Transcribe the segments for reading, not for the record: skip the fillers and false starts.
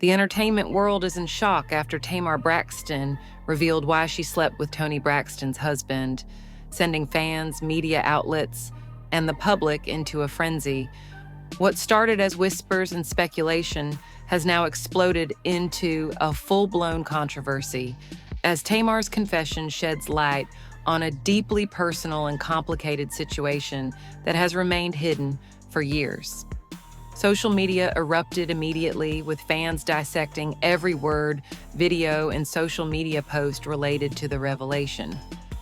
The entertainment world is in shock after Tamar Braxton revealed why she slept with Toni Braxton's husband, sending fans, media outlets, and the public into a frenzy. What started as whispers and speculation has now exploded into a full-blown controversy, as Tamar's confession sheds light on a deeply personal and complicated situation that has remained hidden for years. Social media erupted immediately, with fans dissecting every word, video, and social media post related to the revelation.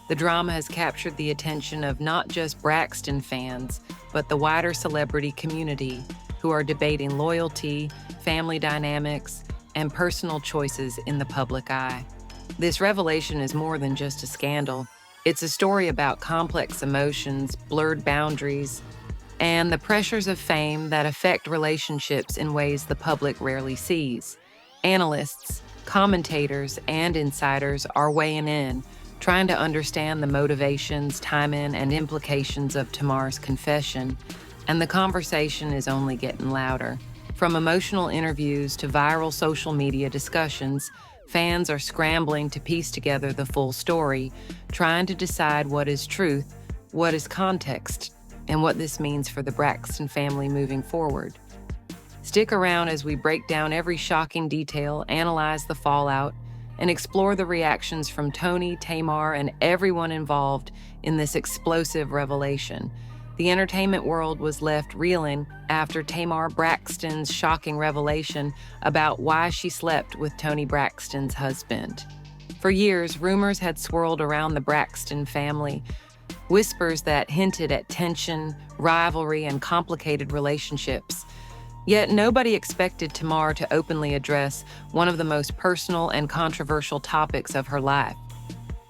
The drama has captured the attention of not just Braxton fans, but the wider celebrity community, who are debating loyalty, family dynamics, and personal choices in the public eye. This revelation is more than just a scandal. It's a story about complex emotions, blurred boundaries, and the pressures of fame that affect relationships in ways the public rarely sees. Analysts, commentators, and insiders are weighing in, trying to understand the motivations, timing, and implications of Tamar's confession, and the conversation is only getting louder. From emotional interviews to viral social media discussions, fans are scrambling to piece together the full story, trying to decide what is truth, what is context, and what this means for the Braxton family moving forward. Stick around as we break down every shocking detail, analyze the fallout, and explore the reactions from Toni, Tamar, and everyone involved in this explosive revelation. The entertainment world was left reeling after Tamar Braxton's shocking revelation about why she slept with Toni Braxton's husband. For years, rumors had swirled around the Braxton family, whispers that hinted at tension, rivalry, and complicated relationships. Yet nobody expected Tamar to openly address one of the most personal and controversial topics of her life.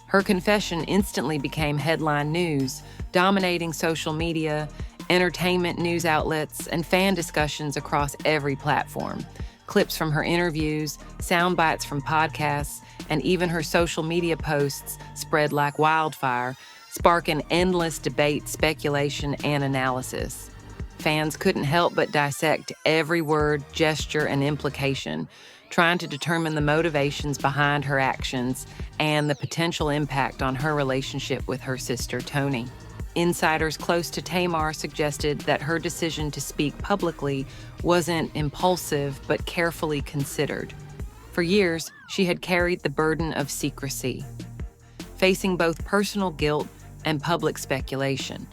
Her confession instantly became headline news, dominating social media, entertainment news outlets, and fan discussions across every platform. Clips from her interviews, sound bites from podcasts, and even her social media posts spread like wildfire, sparking endless debate, speculation, and analysis. Fans couldn't help but dissect every word, gesture, and implication, trying to determine the motivations behind her actions and the potential impact on her relationship with her sister, Toni. Insiders close to Tamar suggested that her decision to speak publicly wasn't impulsive, but carefully considered. For years, she had carried the burden of secrecy, facing both personal guilt and public speculation.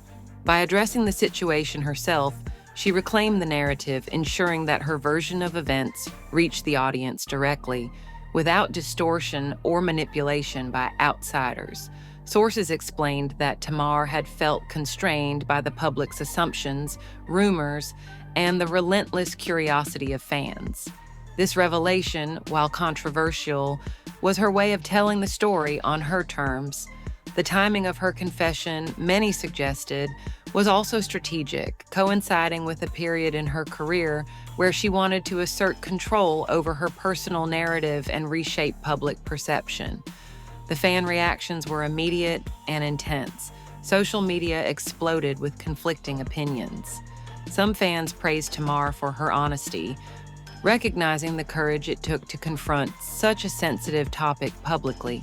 By addressing the situation herself, she reclaimed the narrative, ensuring that her version of events reached the audience directly, without distortion or manipulation by outsiders. Sources explained that Tamar had felt constrained by the public's assumptions, rumors, and the relentless curiosity of fans. This revelation, while controversial, was her way of telling the story on her terms. The timing of her confession, many suggested, was also strategic, coinciding with a period in her career where she wanted to assert control over her personal narrative and reshape public perception. The fan reactions were immediate and intense. Social media exploded with conflicting opinions. Some fans praised Tamar for her honesty, recognizing the courage it took to confront such a sensitive topic publicly.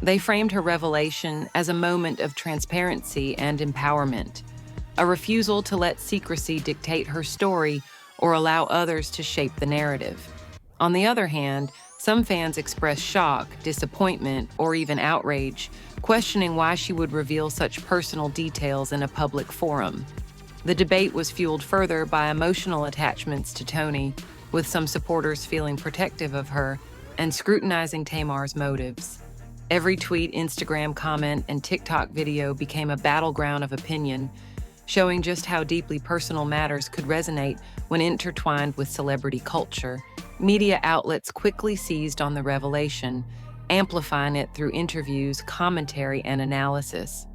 They framed her revelation as a moment of transparency and empowerment, a refusal to let secrecy dictate her story or allow others to shape the narrative. On the other hand, some fans expressed shock, disappointment, or even outrage, questioning why she would reveal such personal details in a public forum. The debate was fueled further by emotional attachments to Toni, with some supporters feeling protective of her and scrutinizing Tamar's motives. Every tweet, Instagram comment, and TikTok video became a battleground of opinion, showing just how deeply personal matters could resonate when intertwined with celebrity culture. Media outlets quickly seized on the revelation, amplifying it through interviews, commentary, and analysis.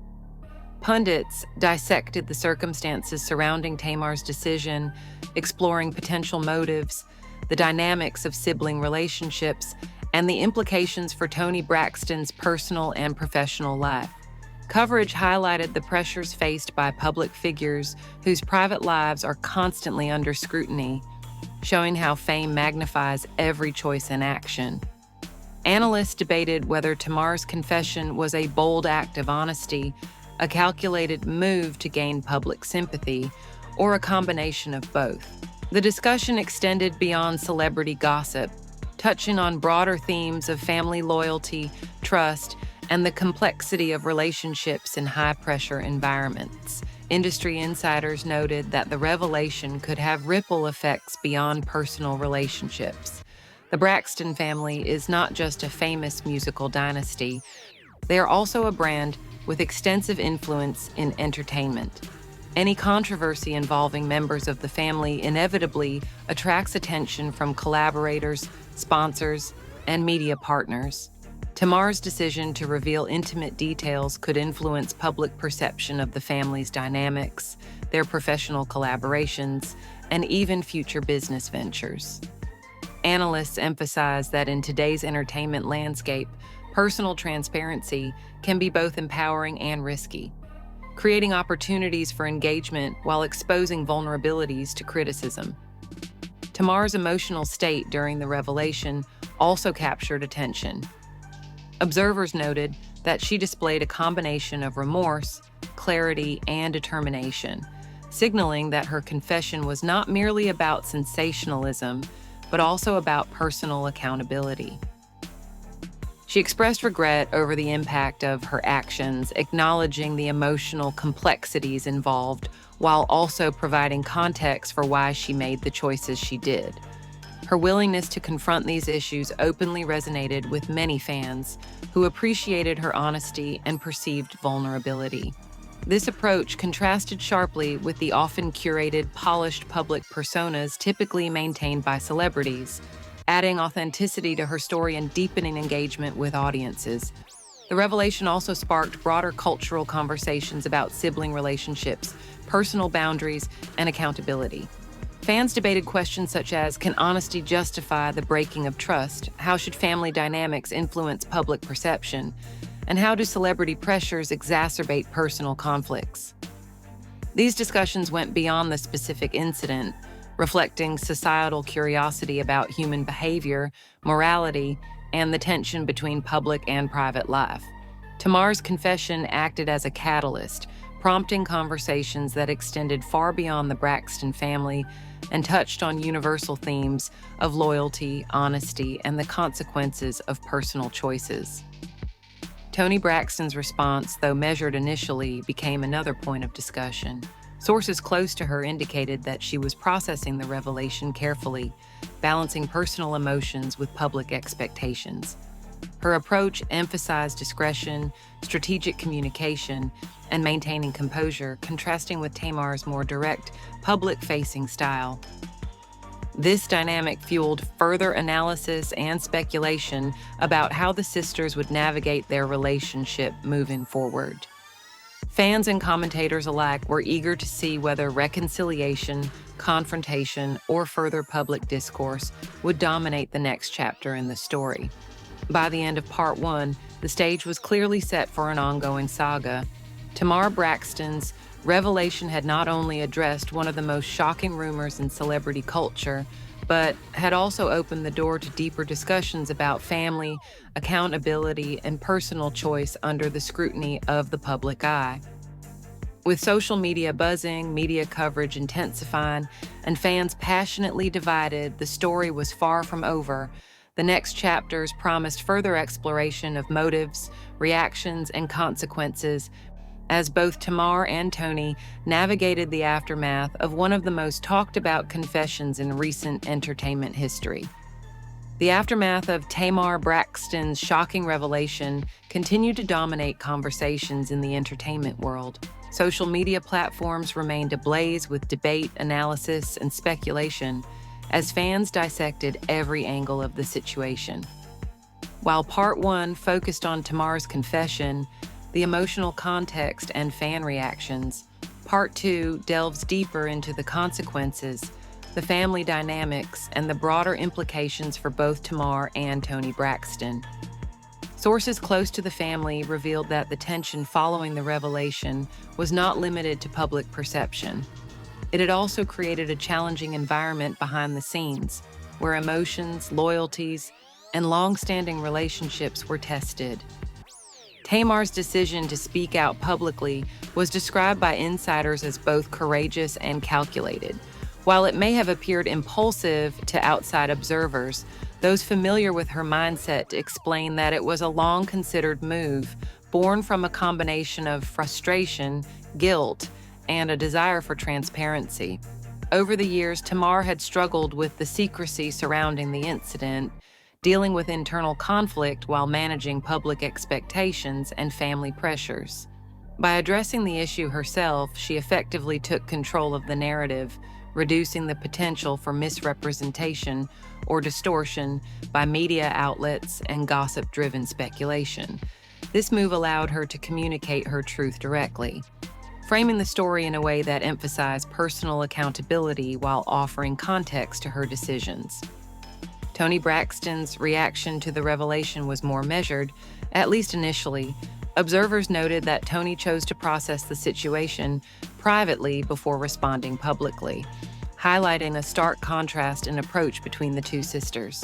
Pundits dissected the circumstances surrounding Tamar's decision, exploring potential motives, the dynamics of sibling relationships, and the implications for Toni Braxton's personal and professional life. Coverage highlighted the pressures faced by public figures whose private lives are constantly under scrutiny, showing how fame magnifies every choice and action. Analysts debated whether Tamar's confession was a bold act of honesty, a calculated move to gain public sympathy, or a combination of both. The discussion extended beyond celebrity gossip, touching on broader themes of family loyalty, trust, and the complexity of relationships in high-pressure environments. Industry insiders noted that the revelation could have ripple effects beyond personal relationships. The Braxton family is not just a famous musical dynasty, they are also a brand with extensive influence in entertainment. Any controversy involving members of the family inevitably attracts attention from collaborators, sponsors, and media partners. Tamar's decision to reveal intimate details could influence public perception of the family's dynamics, their professional collaborations, and even future business ventures. Analysts emphasize that in today's entertainment landscape, personal transparency can be both empowering and risky, creating opportunities for engagement while exposing vulnerabilities to criticism. Tamar's emotional state during the revelation also captured attention. Observers noted that she displayed a combination of remorse, clarity, and determination, signaling that her confession was not merely about sensationalism, but also about personal accountability. She expressed regret over the impact of her actions, acknowledging the emotional complexities involved, while also providing context for why she made the choices she did. Her willingness to confront these issues openly resonated with many fans who appreciated her honesty and perceived vulnerability. This approach contrasted sharply with the often curated, polished public personas typically maintained by celebrities, adding authenticity to her story and deepening engagement with audiences. The revelation also sparked broader cultural conversations about sibling relationships, personal boundaries, and accountability. Fans debated questions such as, can honesty justify the breaking of trust? How should family dynamics influence public perception? And how do celebrity pressures exacerbate personal conflicts? These discussions went beyond the specific incident, reflecting societal curiosity about human behavior, morality, and the tension between public and private life. Tamar's confession acted as a catalyst, prompting conversations that extended far beyond the Braxton family and touched on universal themes of loyalty, honesty, and the consequences of personal choices. Toni Braxton's response, though measured initially, became another point of discussion. Sources close to her indicated that she was processing the revelation carefully, balancing personal emotions with public expectations. Her approach emphasized discretion, strategic communication, and maintaining composure, contrasting with Tamar's more direct, public-facing style. This dynamic fueled further analysis and speculation about how the sisters would navigate their relationship moving forward. Fans and commentators alike were eager to see whether reconciliation, confrontation, or further public discourse would dominate the next chapter in the story. By the end of Part 1, the stage was clearly set for an ongoing saga. Tamar Braxton's revelation had not only addressed one of the most shocking rumors in celebrity culture, but had also opened the door to deeper discussions about family, accountability, and personal choice under the scrutiny of the public eye. With social media buzzing, media coverage intensifying, and fans passionately divided, the story was far from over. The next chapters promised further exploration of motives, reactions, and consequences, as both Tamar and Toni navigated the aftermath of one of the most talked about confessions in recent entertainment history. The aftermath of Tamar Braxton's shocking revelation continued to dominate conversations in the entertainment world. Social media platforms remained ablaze with debate, analysis, and speculation as fans dissected every angle of the situation. While Part 1 focused on Tamar's confession, the emotional context and fan reactions, Part 2 delves deeper into the consequences, the family dynamics, and the broader implications for both Tamar and Toni Braxton. Sources close to the family revealed that the tension following the revelation was not limited to public perception. It had also created a challenging environment behind the scenes, where emotions, loyalties, and long-standing relationships were tested. Tamar's decision to speak out publicly was described by insiders as both courageous and calculated. While it may have appeared impulsive to outside observers, those familiar with her mindset explain that it was a long-considered move, born from a combination of frustration, guilt, and a desire for transparency. Over the years, Tamar had struggled with the secrecy surrounding the incident, dealing with internal conflict while managing public expectations and family pressures. By addressing the issue herself, she effectively took control of the narrative, reducing the potential for misrepresentation or distortion by media outlets and gossip-driven speculation. This move allowed her to communicate her truth directly, framing the story in a way that emphasized personal accountability while offering context to her decisions. Toni Braxton's reaction to the revelation was more measured, at least initially. Observers noted that Toni chose to process the situation privately before responding publicly, highlighting a stark contrast in approach between the two sisters.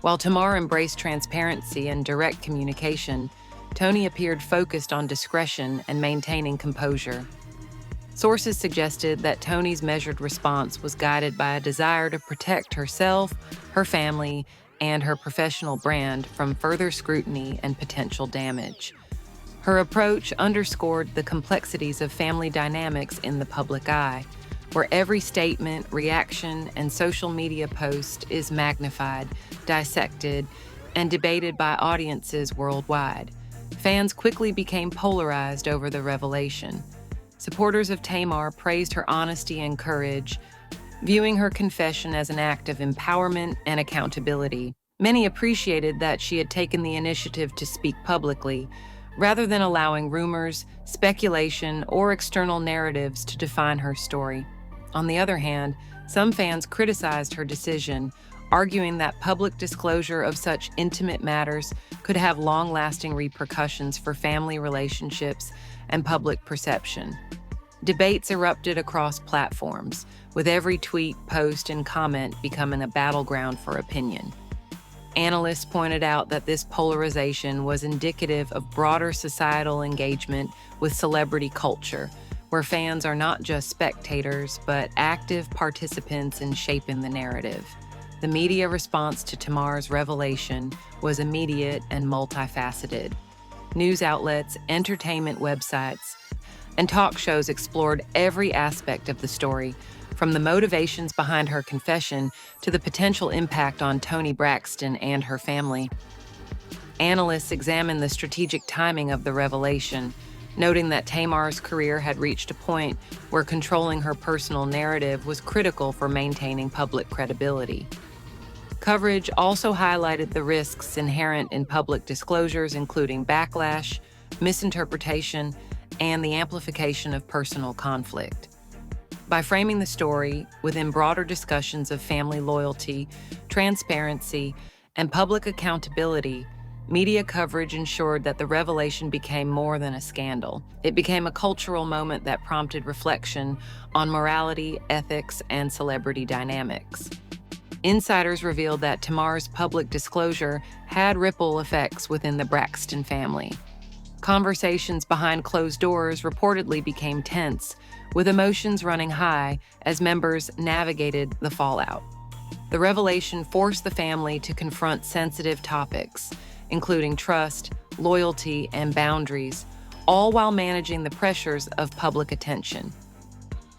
While Tamar embraced transparency and direct communication, Toni appeared focused on discretion and maintaining composure. Sources suggested that Toni's measured response was guided by a desire to protect herself, her family, and her professional brand from further scrutiny and potential damage. Her approach underscored the complexities of family dynamics in the public eye, where every statement, reaction, and social media post is magnified, dissected, and debated by audiences worldwide. Fans quickly became polarized over the revelation. Supporters of Tamar praised her honesty and courage, viewing her confession as an act of empowerment and accountability. Many appreciated that she had taken the initiative to speak publicly, rather than allowing rumors, speculation, or external narratives to define her story. On the other hand, some fans criticized her decision, arguing that public disclosure of such intimate matters could have long-lasting repercussions for family relationships and public perception. Debates erupted across platforms, with every tweet, post, and comment becoming a battleground for opinion. Analysts pointed out that this polarization was indicative of broader societal engagement with celebrity culture, where fans are not just spectators, but active participants in shaping the narrative. The media response to Tamar's revelation was immediate and multifaceted. News outlets, entertainment websites, and talk shows explored every aspect of the story, from the motivations behind her confession to the potential impact on Toni Braxton and her family. Analysts examined the strategic timing of the revelation, noting that Tamar's career had reached a point where controlling her personal narrative was critical for maintaining public credibility. Coverage also highlighted the risks inherent in public disclosures, including backlash, misinterpretation, and the amplification of personal conflict. By framing the story within broader discussions of family loyalty, transparency, and public accountability, media coverage ensured that the revelation became more than a scandal. It became a cultural moment that prompted reflection on morality, ethics, and celebrity dynamics. Insiders revealed that Tamar's public disclosure had ripple effects within the Braxton family. Conversations behind closed doors reportedly became tense, with emotions running high as members navigated the fallout. The revelation forced the family to confront sensitive topics, including trust, loyalty, and boundaries, all while managing the pressures of public attention.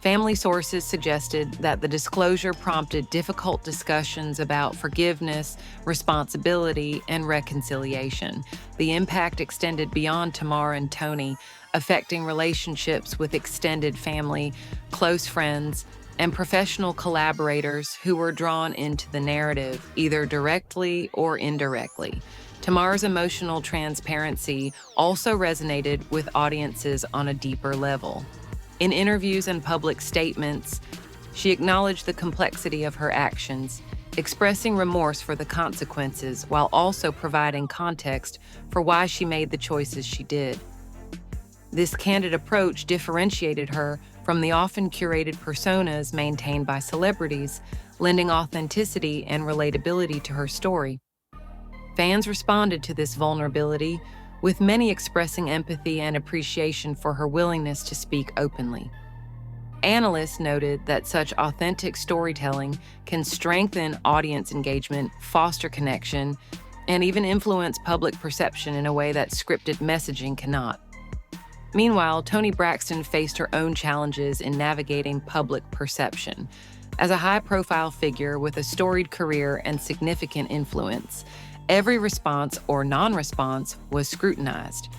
Family sources suggested that the disclosure prompted difficult discussions about forgiveness, responsibility, and reconciliation. The impact extended beyond Tamar and Toni, affecting relationships with extended family, close friends, and professional collaborators who were drawn into the narrative, either directly or indirectly. Tamar's emotional transparency also resonated with audiences on a deeper level. In interviews and public statements, she acknowledged the complexity of her actions, expressing remorse for the consequences while also providing context for why she made the choices she did. This candid approach differentiated her from the often curated personas maintained by celebrities, lending authenticity and relatability to her story. Fans responded to this vulnerability, with many expressing empathy and appreciation for her willingness to speak openly. Analysts noted that such authentic storytelling can strengthen audience engagement, foster connection, and even influence public perception in a way that scripted messaging cannot. Meanwhile, Toni Braxton faced her own challenges in navigating public perception. As a high-profile figure with a storied career and significant influence, every response or non-response was scrutinized.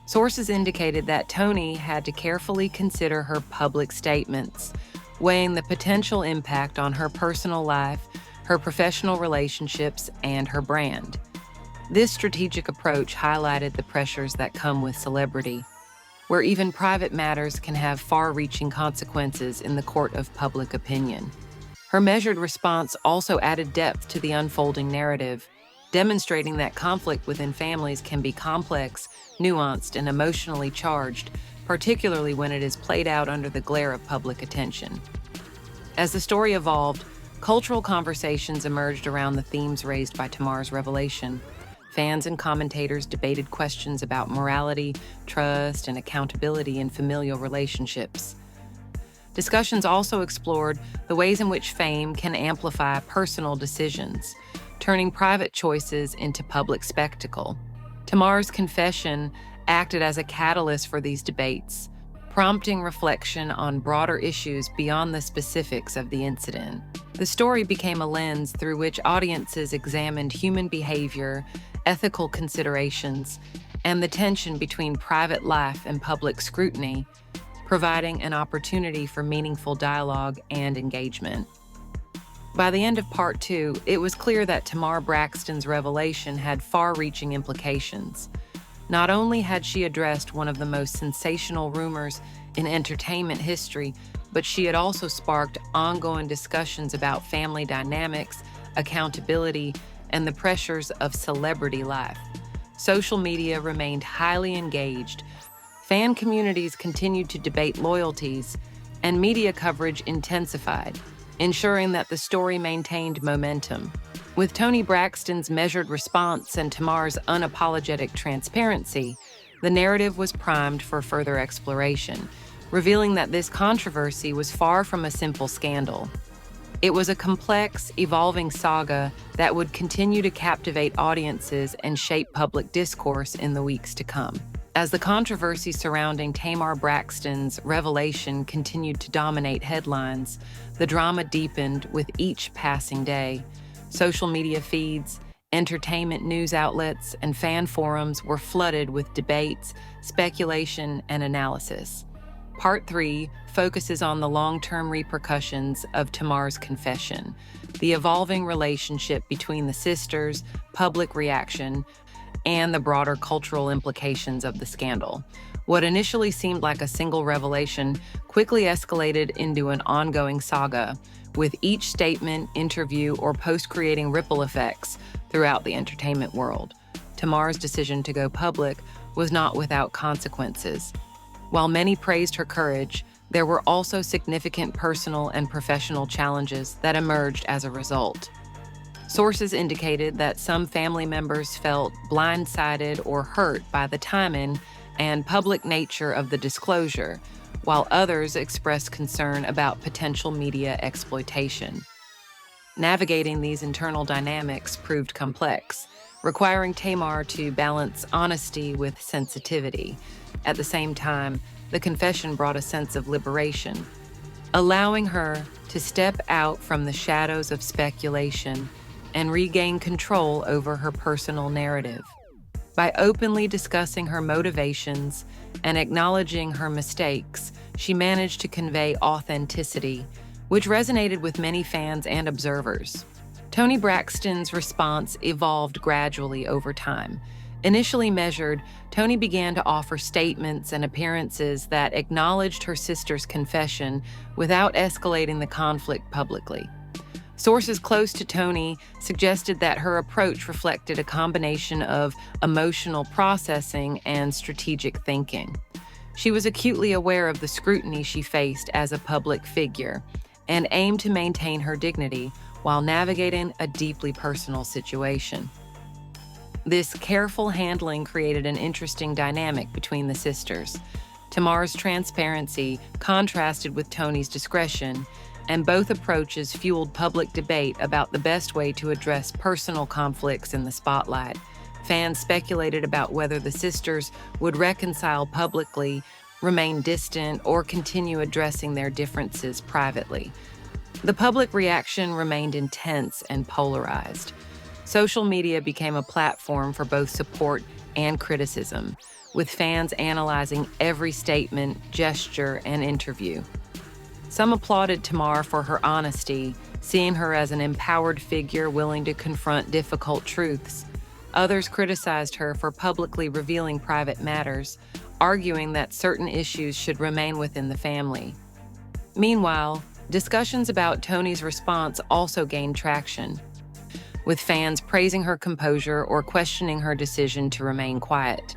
Sources indicated that Toni had to carefully consider her public statements, weighing the potential impact on her personal life, her professional relationships, and her brand. This strategic approach highlighted the pressures that come with celebrity, where even private matters can have far-reaching consequences in the court of public opinion. Her measured response also added depth to the unfolding narrative, demonstrating that conflict within families can be complex, nuanced, and emotionally charged, particularly when it is played out under the glare of public attention. As the story evolved, cultural conversations emerged around the themes raised by Tamar's revelation. Fans and commentators debated questions about morality, trust, and accountability in familial relationships. Discussions also explored the ways in which fame can amplify personal decisions, turning private choices into public spectacle. Tamar's confession acted as a catalyst for these debates, prompting reflection on broader issues beyond the specifics of the incident. The story became a lens through which audiences examined human behavior, ethical considerations, and the tension between private life and public scrutiny, providing an opportunity for meaningful dialogue and engagement. By the end of Part 2, it was clear that Tamar Braxton's revelation had far-reaching implications. Not only had she addressed one of the most sensational rumors in entertainment history, but she had also sparked ongoing discussions about family dynamics, accountability, and the pressures of celebrity life. Social media remained highly engaged. Fan communities continued to debate loyalties, and media coverage intensified, ensuring that the story maintained momentum. With Toni Braxton's measured response and Tamar's unapologetic transparency, the narrative was primed for further exploration, revealing that this controversy was far from a simple scandal. It was a complex, evolving saga that would continue to captivate audiences and shape public discourse in the weeks to come. As the controversy surrounding Tamar Braxton's revelation continued to dominate headlines, the drama deepened with each passing day. Social media feeds, entertainment news outlets, and fan forums were flooded with debates, speculation, and analysis. Part 3 focuses on the long-term repercussions of Tamar's confession, the evolving relationship between the sisters, public reaction, and the broader cultural implications of the scandal. What initially seemed like a single revelation quickly escalated into an ongoing saga, with each statement, interview, or post creating ripple effects throughout the entertainment world. Tamar's decision to go public was not without consequences. While many praised her courage, there were also significant personal and professional challenges that emerged as a result. Sources indicated that some family members felt blindsided or hurt by the timing and public nature of the disclosure, while others expressed concern about potential media exploitation. Navigating these internal dynamics proved complex, requiring Tamar to balance honesty with sensitivity. At the same time, the confession brought a sense of liberation, allowing her to step out from the shadows of speculation and regain control over her personal narrative. By openly discussing her motivations and acknowledging her mistakes, she managed to convey authenticity, which resonated with many fans and observers. Toni Braxton's response evolved gradually over time. Initially measured, Toni began to offer statements and appearances that acknowledged her sister's confession without escalating the conflict publicly. Sources close to Toni suggested that her approach reflected a combination of emotional processing and strategic thinking. She was acutely aware of the scrutiny she faced as a public figure and aimed to maintain her dignity while navigating a deeply personal situation. This careful handling created an interesting dynamic between the sisters. Tamar's transparency contrasted with Toni's discretion, and both approaches fueled public debate about the best way to address personal conflicts in the spotlight. Fans speculated about whether the sisters would reconcile publicly, remain distant, or continue addressing their differences privately. The public reaction remained intense and polarized. Social media became a platform for both support and criticism, with fans analyzing every statement, gesture, and interview. Some applauded Tamar for her honesty, seeing her as an empowered figure willing to confront difficult truths. Others criticized her for publicly revealing private matters, arguing that certain issues should remain within the family. Meanwhile, discussions about Toni's response also gained traction, with fans praising her composure or questioning her decision to remain quiet.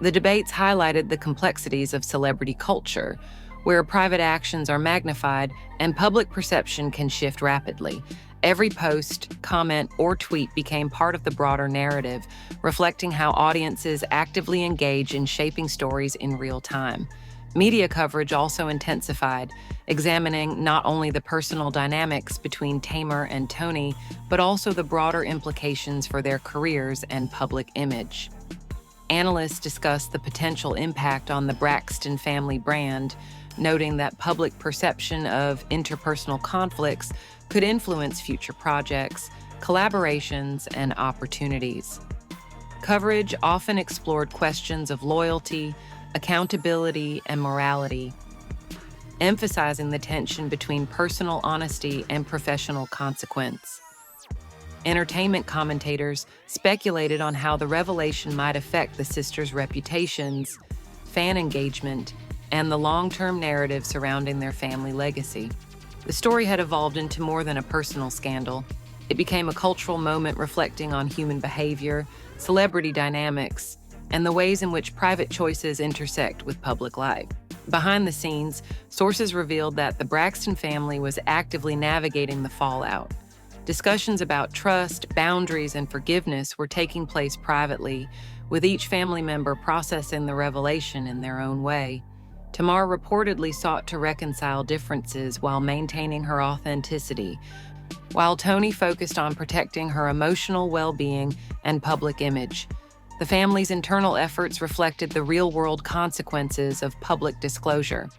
The debates highlighted the complexities of celebrity culture, where private actions are magnified and public perception can shift rapidly. Every post, comment, or tweet became part of the broader narrative, reflecting how audiences actively engage in shaping stories in real time. Media coverage also intensified, examining not only the personal dynamics between Tamar and Toni, but also the broader implications for their careers and public image. Analysts discussed the potential impact on the Braxton family brand, noting that public perception of interpersonal conflicts could influence future projects, collaborations, and opportunities. Coverage often explored questions of loyalty, accountability, and morality, emphasizing the tension between personal honesty and professional consequence. Entertainment commentators speculated on how the revelation might affect the sisters' reputations, fan engagement, and the long-term narrative surrounding their family legacy. The story had evolved into more than a personal scandal. It became a cultural moment reflecting on human behavior, celebrity dynamics, and the ways in which private choices intersect with public life. Behind the scenes, sources revealed that the Braxton family was actively navigating the fallout. Discussions about trust, boundaries, and forgiveness were taking place privately, with each family member processing the revelation in their own way. Tamar reportedly sought to reconcile differences while maintaining her authenticity, while Toni focused on protecting her emotional well-being and public image. The family's internal efforts reflected the real-world consequences of public disclosure,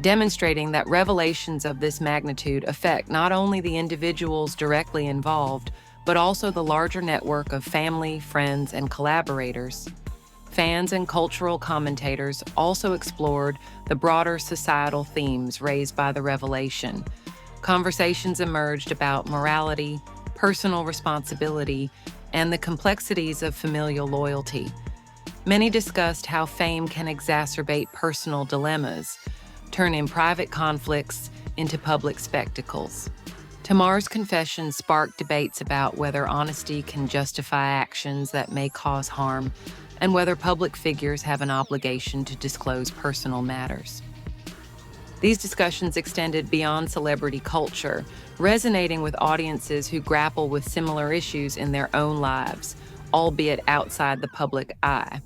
demonstrating that revelations of this magnitude affect not only the individuals directly involved, but also the larger network of family, friends, and collaborators. Fans and cultural commentators also explored the broader societal themes raised by the revelation. Conversations emerged about morality, personal responsibility, and the complexities of familial loyalty. Many discussed how fame can exacerbate personal dilemmas, turning private conflicts into public spectacles. Tamar's confession sparked debates about whether honesty can justify actions that may cause harm, and whether public figures have an obligation to disclose personal matters. These discussions extended beyond celebrity culture, resonating with audiences who grapple with similar issues in their own lives, albeit outside the public eye.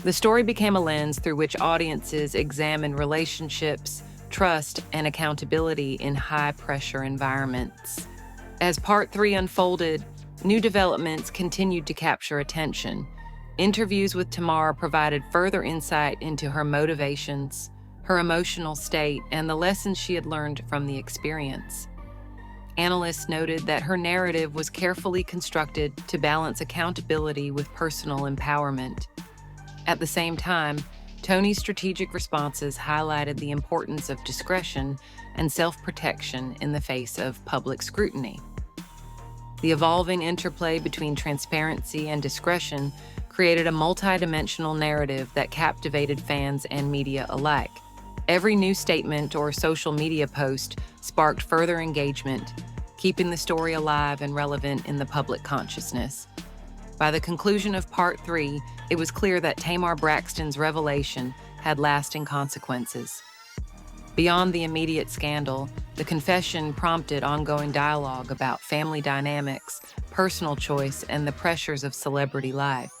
The story became a lens through which audiences examine relationships, trust, and accountability in high-pressure environments. As Part 3 unfolded, new developments continued to capture attention. Interviews with Tamar provided further insight into her motivations, her emotional state, and the lessons she had learned from the experience. Analysts noted that her narrative was carefully constructed to balance accountability with personal empowerment. At the same time, Toni's strategic responses highlighted the importance of discretion and self-protection in the face of public scrutiny. The evolving interplay between transparency and discretion created a multi-dimensional narrative that captivated fans and media alike. Every new statement or social media post sparked further engagement, keeping the story alive and relevant in the public consciousness. By the conclusion of Part 3, it was clear that Tamar Braxton's revelation had lasting consequences. Beyond the immediate scandal, the confession prompted ongoing dialogue about family dynamics, personal choice, and the pressures of celebrity life.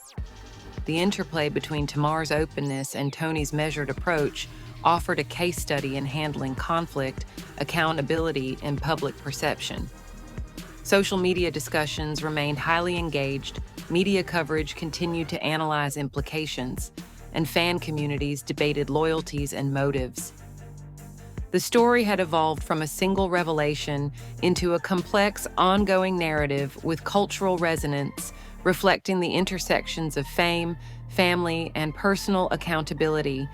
The interplay between Tamar's openness and Toni's measured approach offered a case study in handling conflict, accountability, and public perception. Social media discussions remained highly engaged, media coverage continued to analyze implications, and fan communities debated loyalties and motives. The story had evolved from a single revelation into a complex, ongoing narrative with cultural resonance, reflecting the intersections of fame, family, and personal accountability.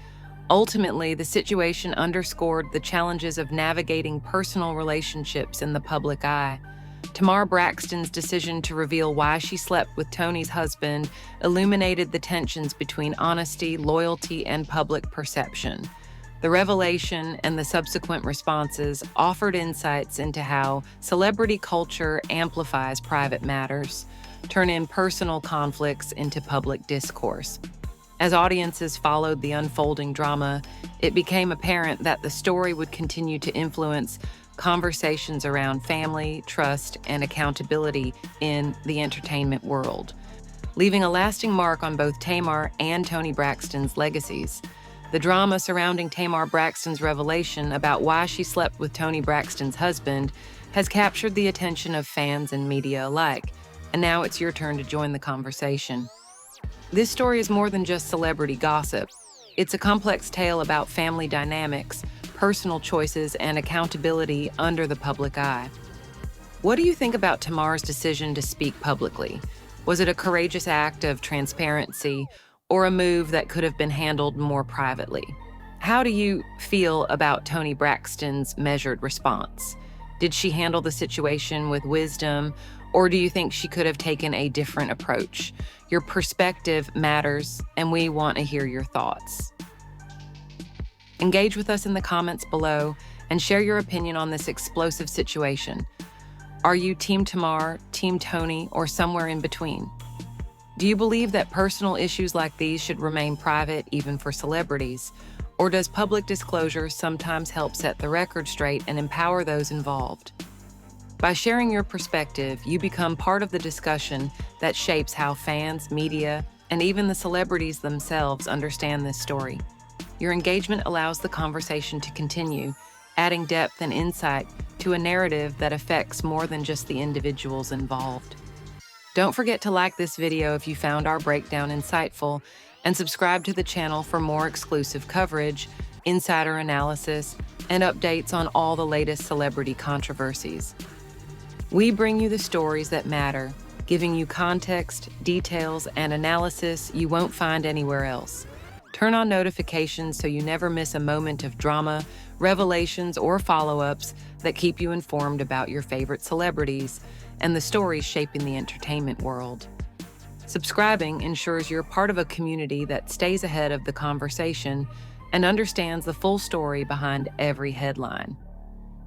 Ultimately, the situation underscored the challenges of navigating personal relationships in the public eye. Tamar Braxton's decision to reveal why she slept with Toni's husband illuminated the tensions between honesty, loyalty, and public perception. The revelation and the subsequent responses offered insights into how celebrity culture amplifies private matters, turning personal conflicts into public discourse. As audiences followed the unfolding drama, it became apparent that the story would continue to influence conversations around family, trust, and accountability in the entertainment world, leaving a lasting mark on both Tamar and Toni Braxton's legacies. The drama surrounding Tamar Braxton's revelation about why she slept with Toni Braxton's husband has captured the attention of fans and media alike, and now it's your turn to join the conversation. This story is more than just celebrity gossip. It's a complex tale about family dynamics, personal choices, and accountability under the public eye. What do you think about Tamar's decision to speak publicly? Was it a courageous act of transparency, or a move that could have been handled more privately? How do you feel about Toni Braxton's measured response? Did she handle the situation with wisdom, or do you think she could have taken a different approach? Your perspective matters, and we want to hear your thoughts. Engage with us in the comments below and share your opinion on this explosive situation. Are you Team Tamar, Team Toni, or somewhere in between? Do you believe that personal issues like these should remain private even for celebrities? Or does public disclosure sometimes help set the record straight and empower those involved? By sharing your perspective, you become part of the discussion that shapes how fans, media, and even the celebrities themselves understand this story. Your engagement allows the conversation to continue, adding depth and insight to a narrative that affects more than just the individuals involved. Don't forget to like this video if you found our breakdown insightful, and subscribe to the channel for more exclusive coverage, insider analysis, and updates on all the latest celebrity controversies. We bring you the stories that matter, giving you context, details, and analysis you won't find anywhere else. Turn on notifications so you never miss a moment of drama, revelations, or follow-ups that keep you informed about your favorite celebrities and the stories shaping the entertainment world. Subscribing ensures you're part of a community that stays ahead of the conversation and understands the full story behind every headline.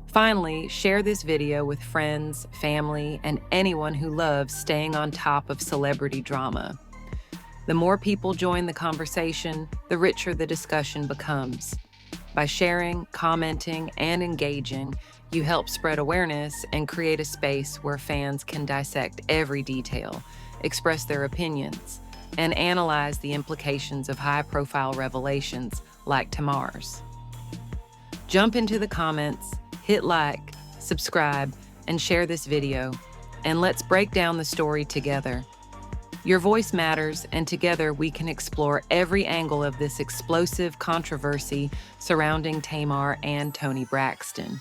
Finally, share this video with friends, family, and anyone who loves staying on top of celebrity drama. The more people join the conversation, the richer the discussion becomes. By sharing, commenting, and engaging, you help spread awareness and create a space where fans can dissect every detail, express their opinions, and analyze the implications of high-profile revelations like Tamar's. Jump into the comments, hit like, subscribe, and share this video, and let's break down the story together. Your voice matters, and together we can explore every angle of this explosive controversy surrounding Tamar and Toni Braxton.